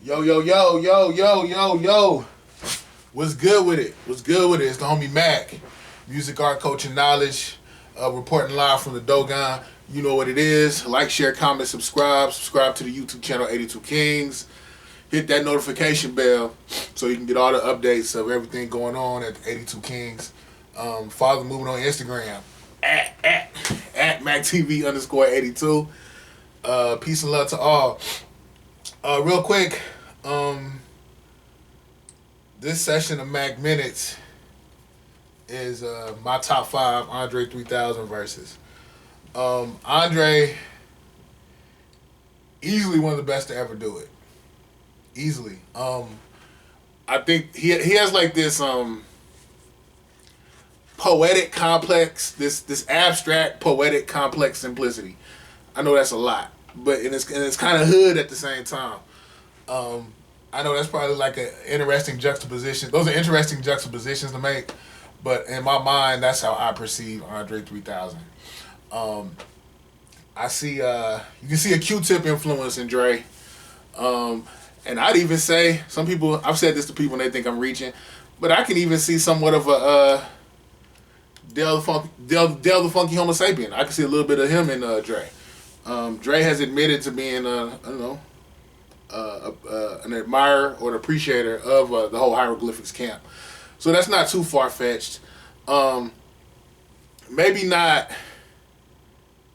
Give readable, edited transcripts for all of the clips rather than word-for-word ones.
Yo, yo, yo, yo, yo, yo, yo. What's good with it? What's good with it? It's the homie MACK. Music, art, coaching, knowledge. Reporting live from the Dogon. You know what it is. Like, share, comment, subscribe. Subscribe to the YouTube channel 82 Kings. Hit that notification bell so you can get all the updates of everything going on at 82 Kings. Follow the movement on Instagram. At MACKTV_82. Peace and love to all. Real quick, this session of Mac Minutes is my top 5 Andre 3000 verses. Andre, easily one of the best to ever do it. Easily. I think he has like this poetic complex, this abstract poetic complex simplicity. I know that's a lot, but it's kind of hood at the same time. I know that's probably like an interesting juxtaposition. Those are interesting juxtapositions to make, but in my mind, that's how I perceive Andre 3000. I see, you can see a Q-Tip influence in Dre. And I'd even say, some people, I've said this to people and they think I'm reaching, but I can even see somewhat of a Del the Funky Homo Sapien. I can see a little bit of him in Dre. Dre has admitted to being, an admirer or an appreciator of the whole hieroglyphics camp. So that's not too far-fetched. Maybe not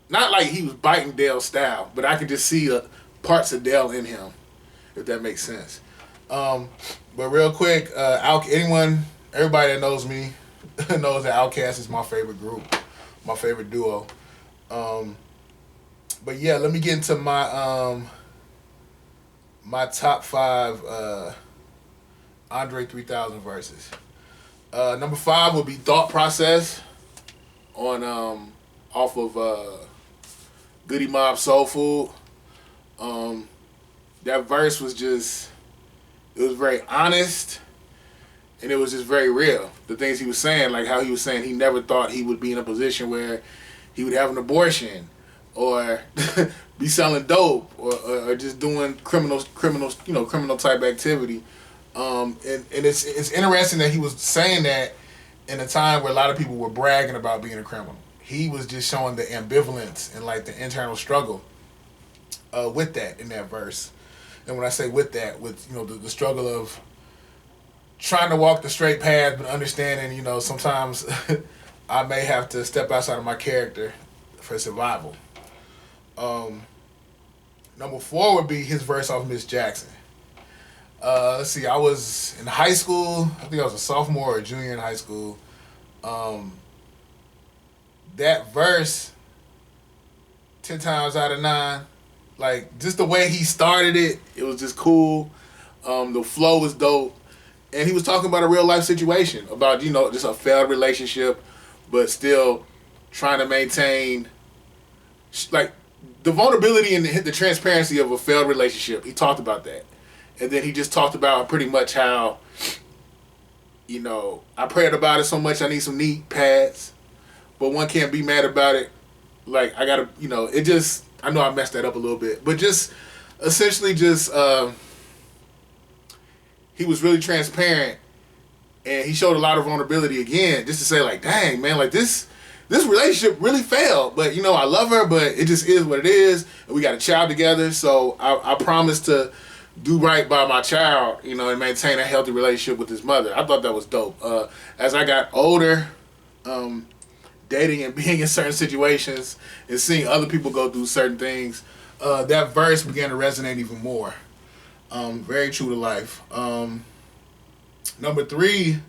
like he was biting Dale's style, but I could just see parts of Dale in him, if that makes sense. But real quick, everybody that knows me knows that OUTKAST is my favorite group, my favorite duo. But yeah, let me get into my my top 5 Andre 3000 verses. Number 5 would be Thought Process on off of Goody Mob Soul Food. That verse was just, it was very honest, and it was just very real. The things he was saying, like how he was saying he never thought he would be in a position where he would have an abortion or be selling dope or just doing criminal type activity. And it's interesting that he was saying that in a time where a lot of people were bragging about being a criminal. He was just showing the ambivalence and like the internal struggle with that in that verse. And when I say with that, with the struggle of trying to walk the straight path, but understanding, sometimes I may have to step outside of my character for survival. Number 4 would be his verse off Miss Jackson. Let's see, I was in high school. I think I was a sophomore or a junior in high school. That verse, 10 times out of 9, like just the way he started it was just cool. The flow was dope. And he was talking about a real life situation, about, just a failed relationship, but still trying to maintain, like, the vulnerability and the transparency of a failed relationship. He talked about that. And then he just talked about pretty much how, I prayed about it so much I need some knee pads, but one can't be mad about it. Like, I gotta, it just, I know I messed that up a little bit, but just, essentially just, he was really transparent, and he showed a lot of vulnerability again, just to say, like, dang, man, like, this relationship really failed, but, I love her, but it just is what it is, and we got a child together, so I promised to do right by my child, and maintain a healthy relationship with his mother. I thought that was dope. As I got older, dating and being in certain situations and seeing other people go through certain things, that verse began to resonate even more. Very true to life. Number 3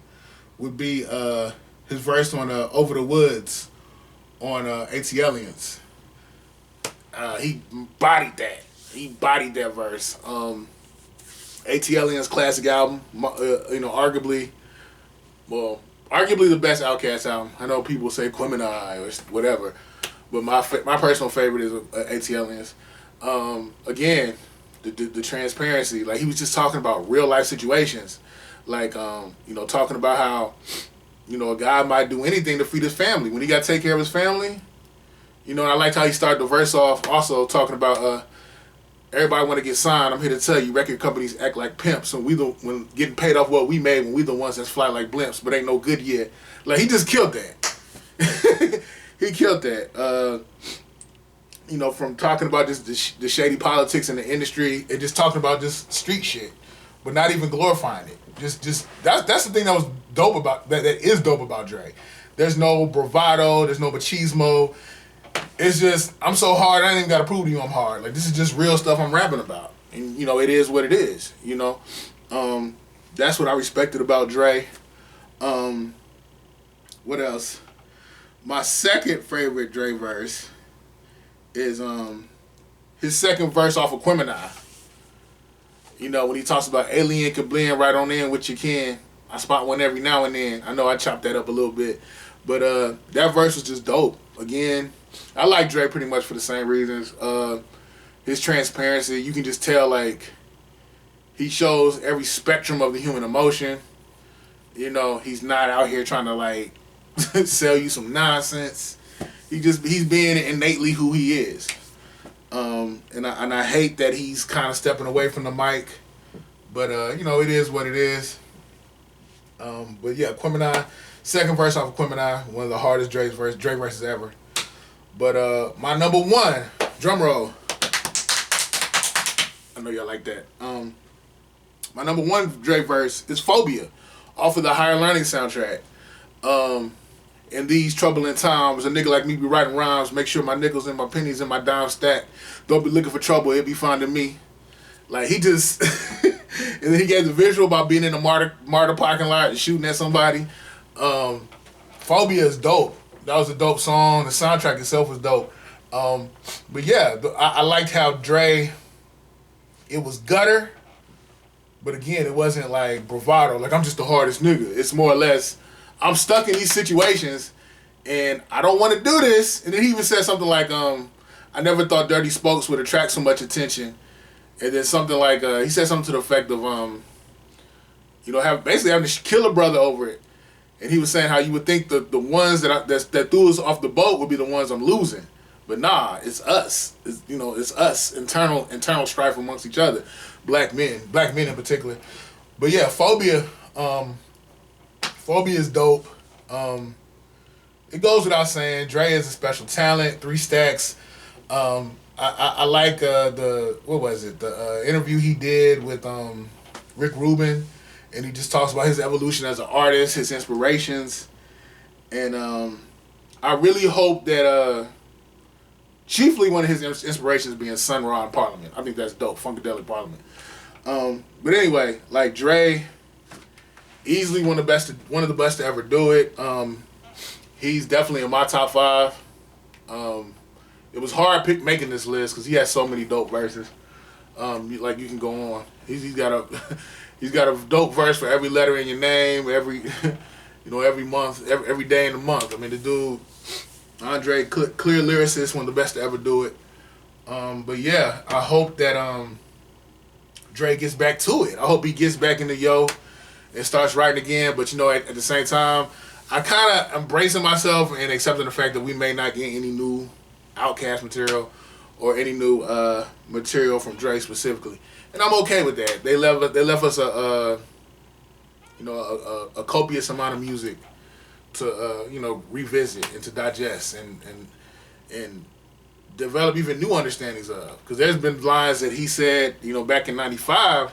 would be his verse on Over the Woods on ATLIENS. He bodied that. He bodied that verse. ATLIENS classic album. Arguably the best OUTKAST album. I know people say AQUEMINI or whatever, but my personal favorite is ATLIENS. Again, the transparency. Like, he was just talking about real life situations. Like, talking about how, a guy might do anything to feed his family. When he got to take care of his family, I liked how he started the verse off also talking about everybody want to get signed. I'm here to tell you, record companies act like pimps, and when getting paid off what we made, when we the ones that's fly like blimps, but ain't no good yet. Like, he just killed that. He killed that. You know, from talking about just the shady politics in the industry and just talking about just street shit, but not even glorifying it. Just that's the thing that was dope about that is dope about Dre. There's no bravado. There's no machismo. It's just, I'm so hard, I ain't even got to prove to you I'm hard. Like, this is just real stuff I'm rapping about. And, you know, it is what it is, you know. That's what I respected about Dre. What else? My second favorite Dre verse is his second verse off of AQUEMINI. You know, when he talks about alien can blend right on in with your kin. I spot one every now and then. I know I chopped that up a little bit. But that verse was just dope. Again, I like Dre pretty much for the same reasons. His transparency, you can just tell, like, he shows every spectrum of the human emotion. You know, he's not out here trying to, like, sell you some nonsense. He's being innately who he is. And I hate that he's kind of stepping away from the mic. But, you know, it is what it is. But, yeah, AQUEMINI, second verse off of AQUEMINI, one of the hardest Dre verses ever. But my number one, drum roll. I know y'all like that. My number one Dre verse is Phobia, off of the Higher Learning soundtrack. In these troubling times, a nigga like me be writing rhymes, make sure my nickels and my pennies and my dimes stack. Don't be looking for trouble, it be finding me. Like, he just, and then he gave the visual about being in a martyr parking lot and shooting at somebody. Phobia is dope. That was a dope song. The soundtrack itself was dope. But yeah, I liked how Dre, it was gutter, but again, it wasn't like bravado. Like, I'm just the hardest nigga. It's more or less, I'm stuck in these situations and I don't want to do this. And then he even said something like, I never thought dirty spokes would attract so much attention. And then something like, he said something to the effect of, you know, basically having to kill a brother over it. And he was saying how you would think the ones that threw us off the boat would be the ones I'm losing. But nah, it's us. It's us. Internal strife amongst each other. Black men in particular. But yeah, Phobia is dope. It goes without saying, Dre is a special talent. 3 Stacks. I like the interview he did with Rick Rubin, and he just talks about his evolution as an artist, his inspirations, and I really hope that chiefly one of his inspirations being Sun Ra in Parliament. I think that's dope, Funkadelic Parliament. But anyway, like, Dre, easily one of the best to ever do it. He's definitely in my top 5. It was hard making this list because he has so many dope verses. Like, you can go on. He's got a dope verse for every letter in your name, every month, every day in the month. I mean, the dude, Andre, clear lyricist, one of the best to ever do it. But yeah, I hope that Dre gets back to it. I hope he gets back into and starts writing again. But, you know, at the same time, I kind of embracing myself and accepting the fact that we may not get any new OUTKAST material or any new material from Dre specifically, and I'm okay with that. They left us a copious amount of music to revisit and to digest and develop even new understandings of. Because there's been lines that he said, back in '95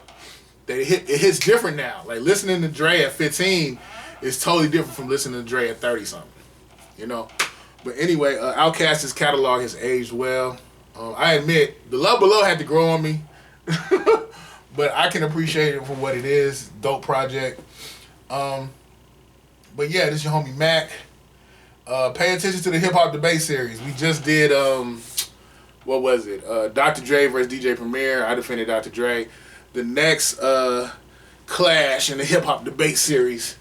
that it hits different now. Like, listening to Dre at 15 is totally different from listening to Dre at 30 something. But anyway, OUTKAST's catalog has aged well. I admit, The Love Below had to grow on me. But I can appreciate it for what it is. Dope project. But yeah, this is your homie Mac. Pay attention to the Hip Hop Debate Series. We just did, what was it? Dr. Dre versus DJ Premier. I defended Dr. Dre. The next clash in the Hip Hop Debate Series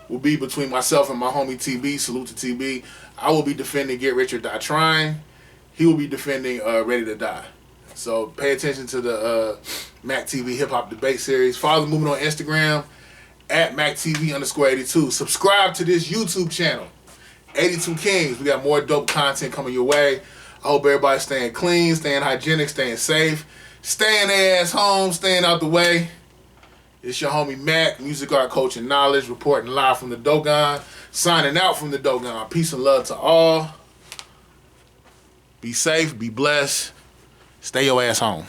will be between myself and my homie TB. Salute to TB. I will be defending Get Rich or Die Trying. He will be defending Ready to Die. So pay attention to the MACK TV Hip Hop Debate Series. Follow the movement on Instagram at MACKTV_82. Subscribe to this YouTube channel, 82 Kings. We got more dope content coming your way. I hope everybody's staying clean, staying hygienic, staying safe, staying their ass home, staying out the way. It's your homie Mac, music, art, coach, and knowledge, reporting live from the Dogon, signing out from the Dogon. Peace and love to all. Be safe, be blessed. Stay your ass home.